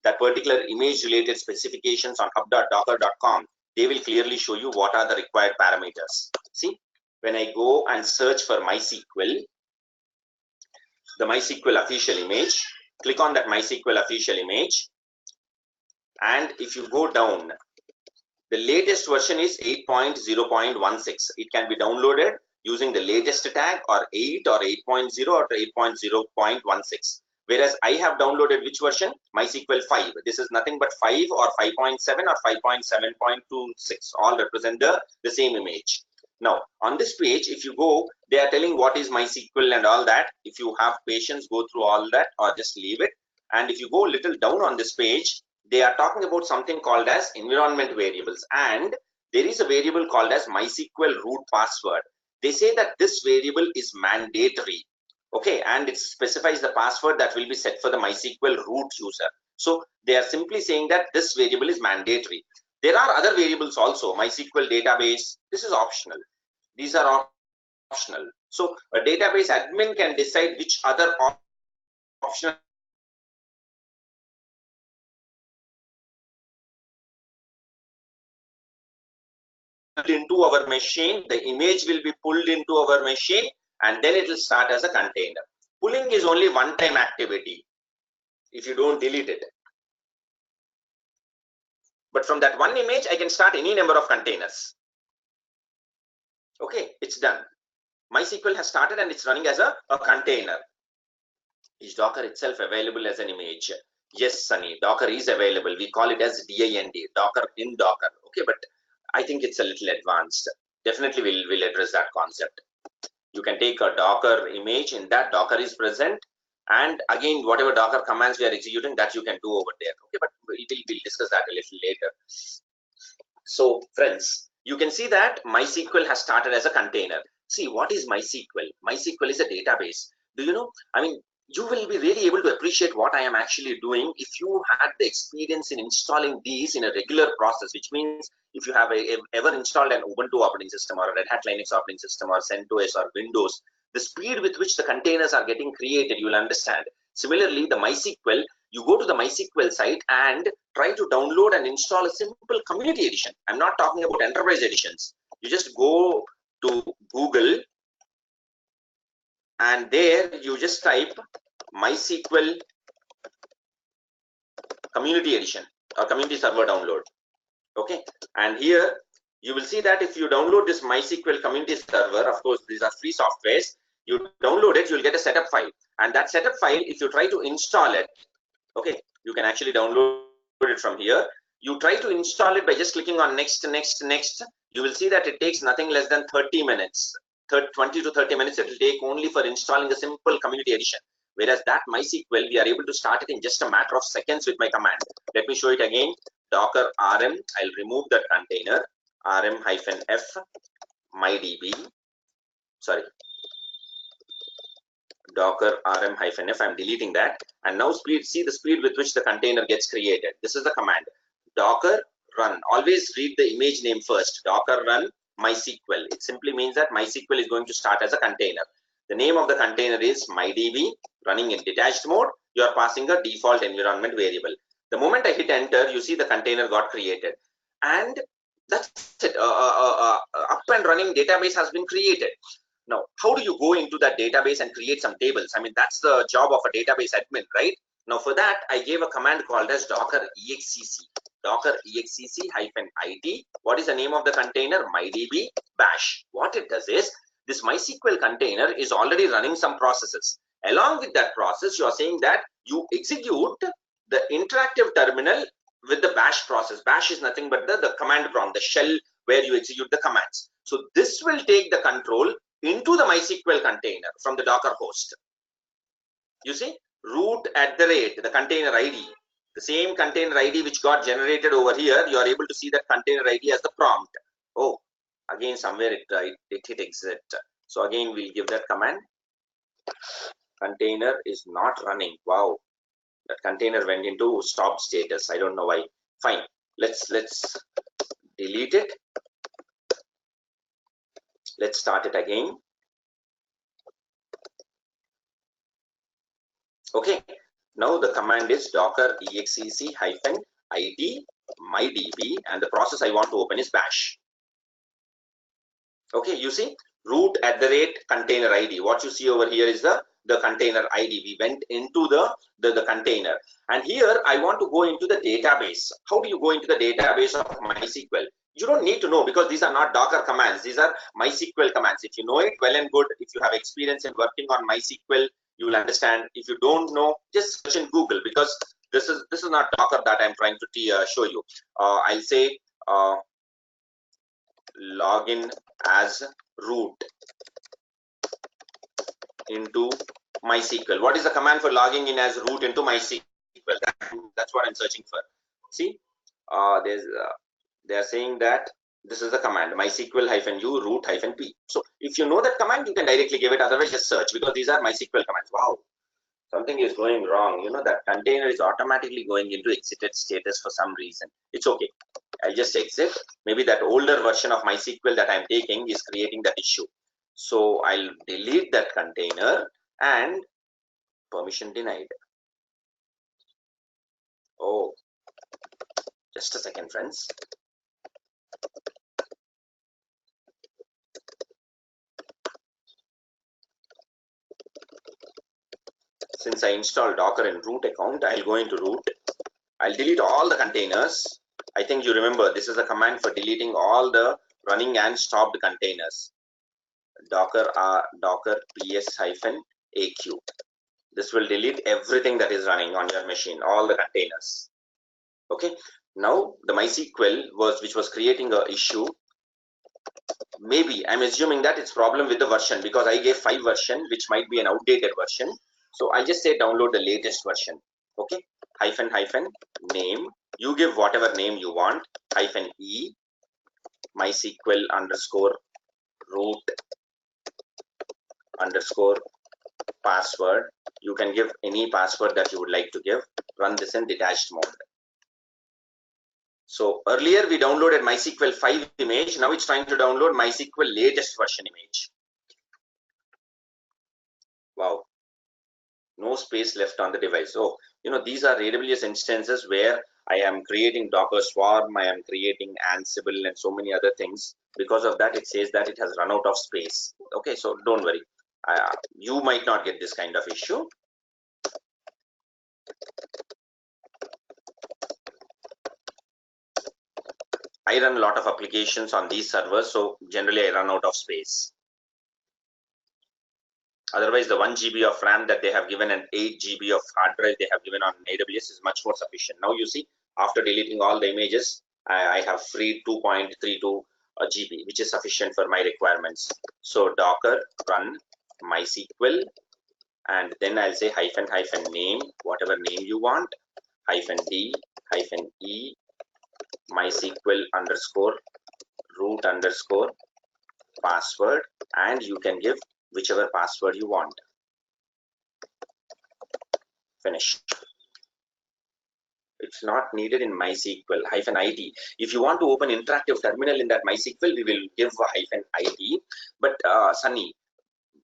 S2: that particular image related specifications on hub.docker.com, they will clearly show you what are the required parameters. See, when I go and search for MySQL, the MySQL official image, click on that MySQL official image, and if you go down, the latest version is 8.0.16. It can be downloaded using the latest tag, or 8 or 8.0 or 8.0.16. Whereas I have downloaded which version? MySQL 5. This is nothing but 5 or 5.7 or 5.7.26. All represent the same image. Now, on this page, if you go, they are telling what is MySQL and all that. If you have patience, go through all that or just leave it. And if you go a little down on this page, they are talking about something called as environment variables. And there is a variable called as MySQL root password. They say that this variable is mandatory. Okay, and it specifies the password that will be set for the MySQL root user. So they are simply saying that this variable is mandatory. There are other variables also. MySQL database, this is optional. These are optional. So a database admin can decide which other optional into our machine, the image will be pulled into our machine, and then it will start as a container. Pulling is only one-time activity if you don't delete it. But from that one image, I can start any number of containers. Okay, it's done. MySQL has started and it's running as a container. Is Docker itself available as an image? Yes, Sunny, Docker is available. We call it as DIND, Docker in Docker. Okay, but I think it's a little advanced. Definitely we'll address that concept. You can take a Docker image, in that Docker is present, and again whatever Docker commands we are executing, that you can do over there. Okay, but we'll discuss that a little later. So friends, you can see that MySQL has started as a container. See, what is MySQL? MySQL is a database. Do you know? I mean, you will be really able to appreciate what I am actually doing if you had the experience in installing these in a regular process, which means if you have ever installed an Ubuntu operating system or a Red Hat Linux operating system or CentOS or Windows, the speed with which the containers are getting created, you will understand. Similarly, the MySQL, you go to the MySQL site and try to download and install a simple community edition. I'm not talking about enterprise editions. You just go to Google and there you just type MySQL community edition or community server download. Okay, and here you will see that if you download this MySQL community server, of course these are free softwares, you download it, you'll get a setup file, and that setup file, if you try to install it, okay, you can actually download it from here. You try to install it by just clicking on next, you will see that it takes nothing less than 30 minutes. 20 to 30 minutes it will take only for installing a simple community edition. Whereas that MySQL, we are able to start it in just a matter of seconds with my command. Let me show it again. Docker rm, I'll remove that container, rm-f mydb, sorry, Docker rm-f, I'm deleting that, and now see the speed with which the container gets created. This is the command, Docker run. Always read the image name first, Docker run MySQL. It simply means that MySQL is going to start as a container. The name of the container is mydb, running in detached mode. You are passing a default environment variable. The moment I hit enter, you see the container got created, and that's it. Up and running database has been created. Now, how do you go into that database and create some tables? I mean, that's the job of a database admin, right? Now, for that, I gave a command called as docker execc, docker execc-it. What is the name of the container? MyDB bash. What it does is, this MySQL container is already running some processes. Along with that process, you are saying that you execute the interactive terminal with the bash process. Bash is nothing but the command prompt, the shell where you execute the commands. So this will take the control into the MySQL container from the Docker host. You see, root @ the container ID, the same container ID which got generated over here, you are able to see that container ID as the prompt. Oh, again somewhere it hit exit. So again we'll give that command. Container is not running. Wow, that container went into stop status. I don't know why. Fine, let's delete it. Let's start it again. Okay, now the command is docker execc-it mydb, and the process I want to open is bash. Okay, you see, root @ container ID. What you see over here is the container ID. We went into the container, and here I want to go into the database. How do you go into the database of MySQL? You don't need to know, because these are not Docker commands. These are MySQL commands. If you know it, well and good. If you have experience in working on MySQL, you will understand. If you don't know, just search in Google, because this is not Docker that I'm trying to show you. I'll say login as root into MySQL. What is the command for logging in as root into MySQL? That's what I'm searching for. See, they are saying that this is the command, MySQL-u root-p. So if you know that command, you can directly give it. Otherwise, just search, because these are MySQL commands. Wow, something is going wrong. You know, that container is automatically going into exited status for some reason. It's okay. I'll just exit. Maybe that older version of MySQL that I'm taking is creating that issue. So I'll delete that container and permission denied. Oh, just a second, friends. Since I installed Docker in root account, I'll go into root. I'll delete all the containers. I think you remember this is a command for deleting all the running and stopped containers. Docker ps-aq. This will delete everything that is running on your machine, all the containers. Okay. Now the MySQL which was creating a issue. Maybe I'm assuming that it's problem with the version because I gave 5 version, which might be an outdated version. So I just say download the latest version. Okay, hyphen name. You give whatever name you want. Hyphen e MySQL underscore root underscore password. You can give any password that you would like to give. Run this in detached mode. So earlier we downloaded MySQL 5 image. Now it's trying to download MySQL latest version image. Wow. No space left on the device. So, these are AWS instances where I am creating Docker Swarm, I am creating Ansible and so many other things. Because of that, it says that it has run out of space. Okay, so don't worry. You might not get this kind of issue. I run a lot of applications on these servers, so generally I run out of space. Otherwise, the 1 GB of RAM that they have given and 8 GB of hard drive they have given on AWS is much more sufficient. Now you see, after deleting all the images, I have freed 2.32 GB, which is sufficient for my requirements. So Docker run MySQL, and then I'll say hyphen name, whatever name you want, hyphen d hyphen e MySQL underscore root underscore password, and you can give whichever password you want. Finish. It's not needed in MySQL hyphen ID. If you want to open interactive terminal in that MySQL, we will give a hyphen ID. But Sunny,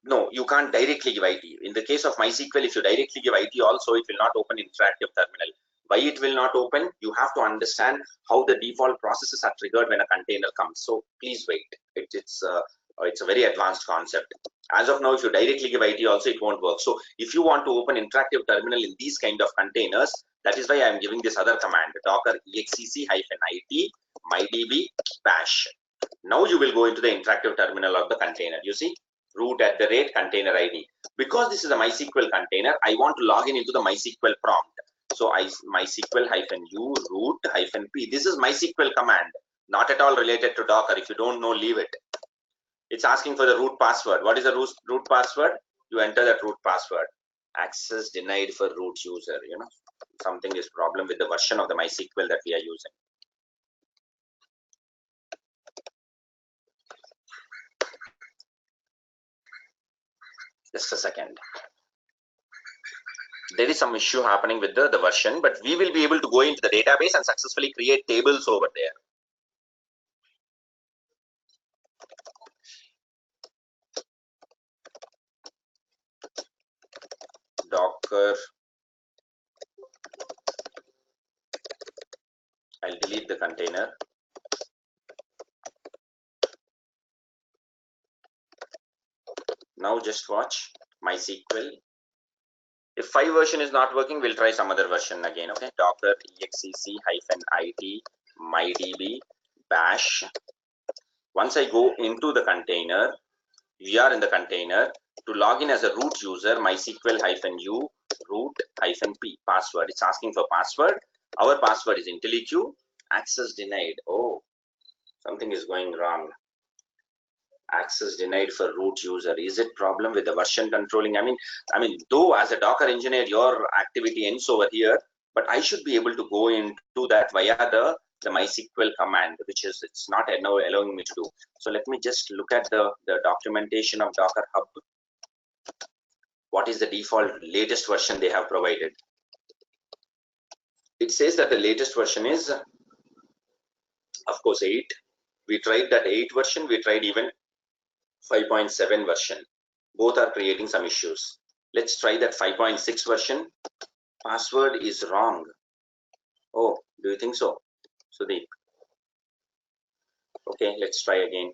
S2: no, you can't directly give ID. In the case of MySQL, if you directly give ID also, it will not open interactive terminal. Why it will not open? You have to understand how the default processes are triggered when a container comes. So please wait. It's a very advanced concept. As of now, if you directly give ID also, it won't work. So if you want to open interactive terminal in these kind of containers, that is why I am giving this other command, docker exec-it mydb bash. Now you will go into the interactive terminal of the container. You see, root@ container ID. Because this is a MySQL container, I want to log in into the MySQL prompt. So MySQL-u root-p. This is MySQL command, not at all related to Docker. If you don't know, leave it. It's asking for the root password. What is the root password? You enter that root password. Access denied for root user. Something is problem with the version of the MySQL that we are using. Just a second. There is some issue happening with the version, but we will be able to go into the database and successfully create tables over there. Docker. I'll delete the container. Now just watch MySQL. If 5 version is not working, we'll try some other version again. Okay, docker exec-it mydb bash. Once I go into the container, we are in the container. To log in as a root user, MySQL-u root-p password. It's asking for password. Our password is IntelliQ. Access denied. Oh, something is going wrong. Access denied for root user. Is it problem with the version controlling? I mean, though as a Docker engineer, your activity ends over here, but I should be able to go into that via the MySQL command, which is it's not allowing me to do. So let me just look at the documentation of Docker Hub. What is the default latest version they have provided? It says that the latest version is, of course, 8. We tried that 8 version. We tried even 5.7 version. Both are creating some issues. Let's try that 5.6 version. Password is wrong. Oh, do you think so, Sudeep? Okay, let's try again.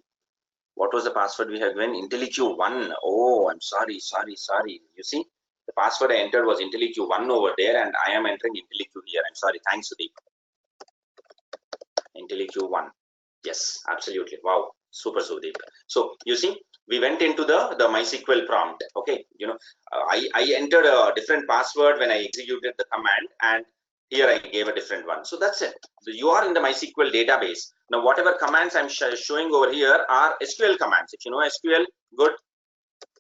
S2: What was the password we have given? IntelliQ1. Oh, I'm sorry. You see, the password I entered was IntelliQ1 over there, and I am entering IntelliQ here. I'm sorry. Thanks, Sudeep. IntelliQ1. Yes, absolutely. Wow, super Sudeep. So you see, we went into the MySQL prompt. Okay, I entered a different password when I executed the command, and here I gave a different one. So that's it. So you are in the MySQL database. Now, whatever commands I'm showing over here are SQL commands. If you know SQL, good.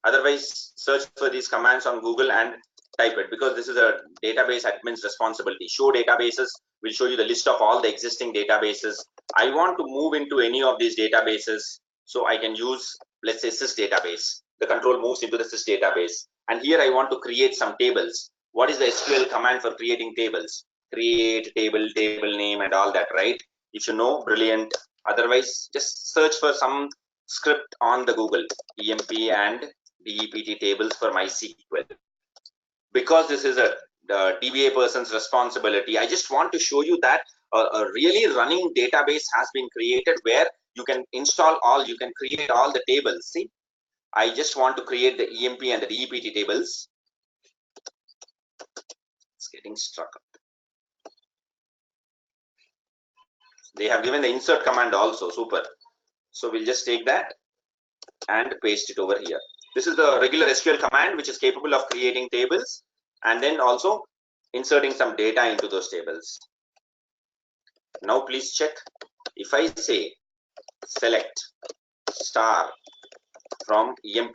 S2: Otherwise, search for these commands on Google and type it, because this is a database admin's responsibility. Show databases will show you the list of all the existing databases. I want to move into any of these databases, so I can use, let's say, sys database. The control moves into the sys database, and here I want to create some tables. What is the SQL command for creating tables? Create table, table name, and all that, right? If you know, brilliant. Otherwise, just search for some script on the Google, emp and DEPT tables for MySQL. Because this is a DBA person's responsibility, I just want to show you that a really running database has been created where you can install all, you can create all the tables. See, I just want to create the EMP and the DEPT tables. It's getting stuck. They have given the insert command also, super. So we'll just take that and paste it over here. This is the regular SQL command, which is capable of creating tables and then also inserting some data into those tables. Now please check. If I say select star from EMP,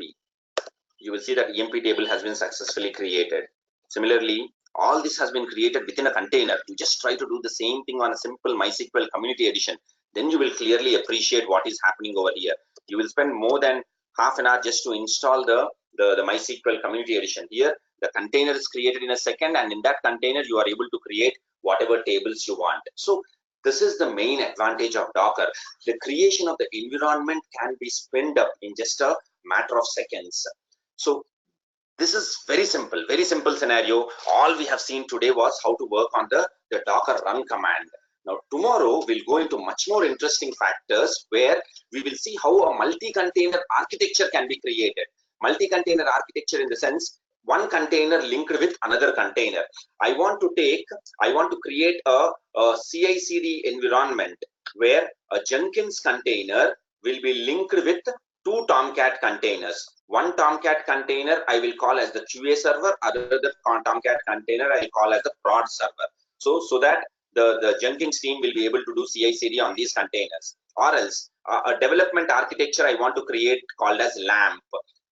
S2: you will see that EMP table has been successfully created. Similarly, all this has been created within a container. You just try to do the same thing on a simple MySQL community edition. Then you will clearly appreciate what is happening over here. You will spend more than half an hour just to install the MySQL community edition. Here, the container is created in a second, and in that container, you are able to create whatever tables you want. So this is the main advantage of Docker. The creation of the environment can be sped up in just a matter of seconds. So this is very simple scenario. All we have seen today was how to work on the Docker run command. Now tomorrow we'll go into much more interesting factors where we will see how a multi-container architecture can be created. Multi-container architecture in the sense one container linked with another container. I want to create a CI/CD environment where a Jenkins container will be linked with two Tomcat containers. One Tomcat container I will call as the QA server, other Tomcat container I will call as the prod server. So that the Jenkins team will be able to do CI/CD on these containers. Or else a development architecture I want to create called as LAMP,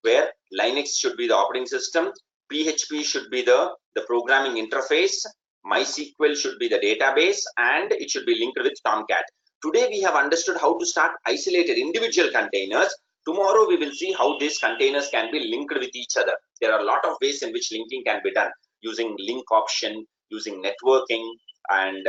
S2: where Linux should be the operating system, PHP should be the programming interface, MySQL should be the database, and it should be linked with Tomcat. Today we have understood how to start isolated individual containers. Tomorrow we will see how these containers can be linked with each other. There are a lot of ways in which linking can be done, using link option, using networking, and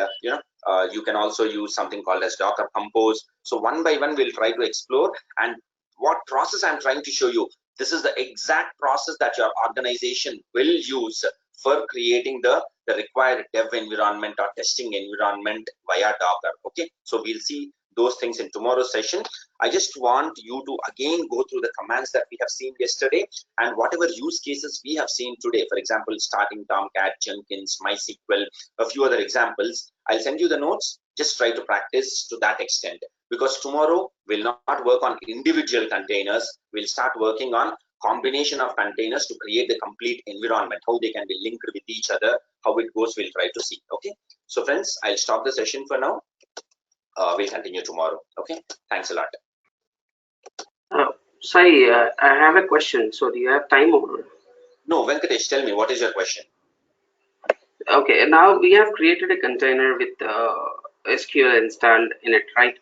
S2: you can also use something called as Docker Compose. So one by one we'll try to explore, and what process I'm trying to show you, this is the exact process that your organization will use for creating the required dev environment or testing environment via Docker. Okay, so we'll see those things in tomorrow's session. I just want you to again go through the commands that we have seen yesterday and whatever use cases we have seen today. For example, starting Tomcat, Jenkins, MySQL, a few other examples. I'll send you the notes. Just try to practice to that extent, because tomorrow we'll not work on individual containers. We'll start working on combination of containers to create the complete environment, how they can be linked with each other, how it goes, we'll try to see. Okay, so friends, I'll stop the session for now. We'll continue tomorrow. Okay, thanks a lot.
S4: Sai, I have a question. So do you have time over?
S2: No, Venkatesh, tell me, what is your question?
S4: Okay, now we have created a container with SQL installed in it, right?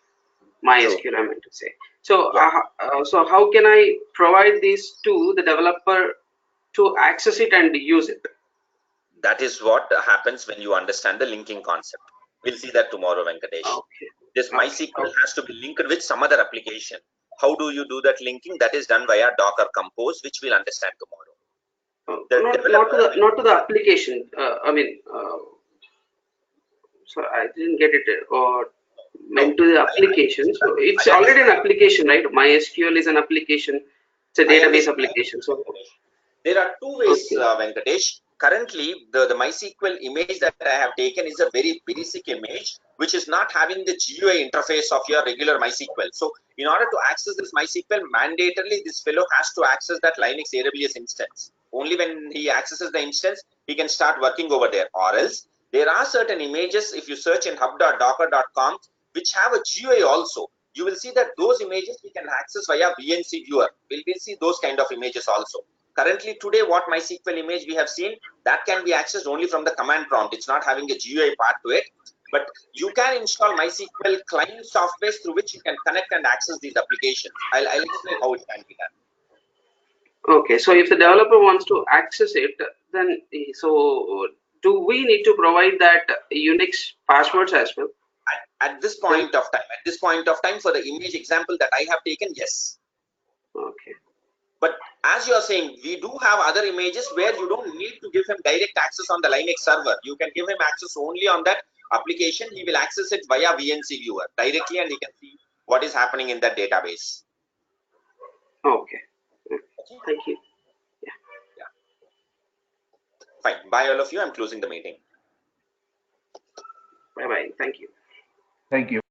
S4: MySQL, I meant to say. So,
S2: Yeah.
S4: so how can I provide this to the developer to access it and use it?
S2: That is what happens when you understand the linking concept. We'll see that tomorrow, Venkatesh.
S4: Okay.
S2: This MySQL has to be linked with some other application. How do you do that linking? That is done via Docker Compose, which we'll understand tomorrow. The
S4: not
S2: developer,
S4: not to the application. So I didn't get it. Or
S2: no,
S4: meant to the application. So it's
S2: I
S4: already an
S2: understand.
S4: application, right? MySQL is an application. It's a
S2: I
S4: database
S2: understand.
S4: application. So
S2: There are two ways,
S4: okay,
S2: Venkatesh. Currently, the MySQL image that I have taken is a very basic image, which is not having the GUI interface of your regular MySQL. So, in order to access this MySQL, mandatorily this fellow has to access that Linux AWS instance. Only when he accesses the instance, he can start working over there. Or else, there are certain images, if you search in hub.docker.com, which have a GUI also. You will see that those images we can access via VNC viewer. We'll see those kind of images also. Currently today, what MySQL image we have seen, that can be accessed only from the command prompt. It's not having a GUI part to it, but you can install MySQL client software through which you can connect and access these applications. I'll explain how it can be done.
S4: okay. So if the developer wants to access it, then so do we need to provide that Unix passwords as well?
S2: At this point of time, for the image example that I have taken, yes.
S4: Okay.
S2: But as you are saying, we do have other images where you don't need to give him direct access on the Linux server. You can give him access only on that application. He will access it via VNC viewer directly, and he can see what is happening in that database.
S4: Okay.
S2: Okay.
S4: Thank you.
S2: Yeah. Fine. Bye, all of you. I'm closing the meeting.
S4: Bye bye. Thank you.
S3: Thank you.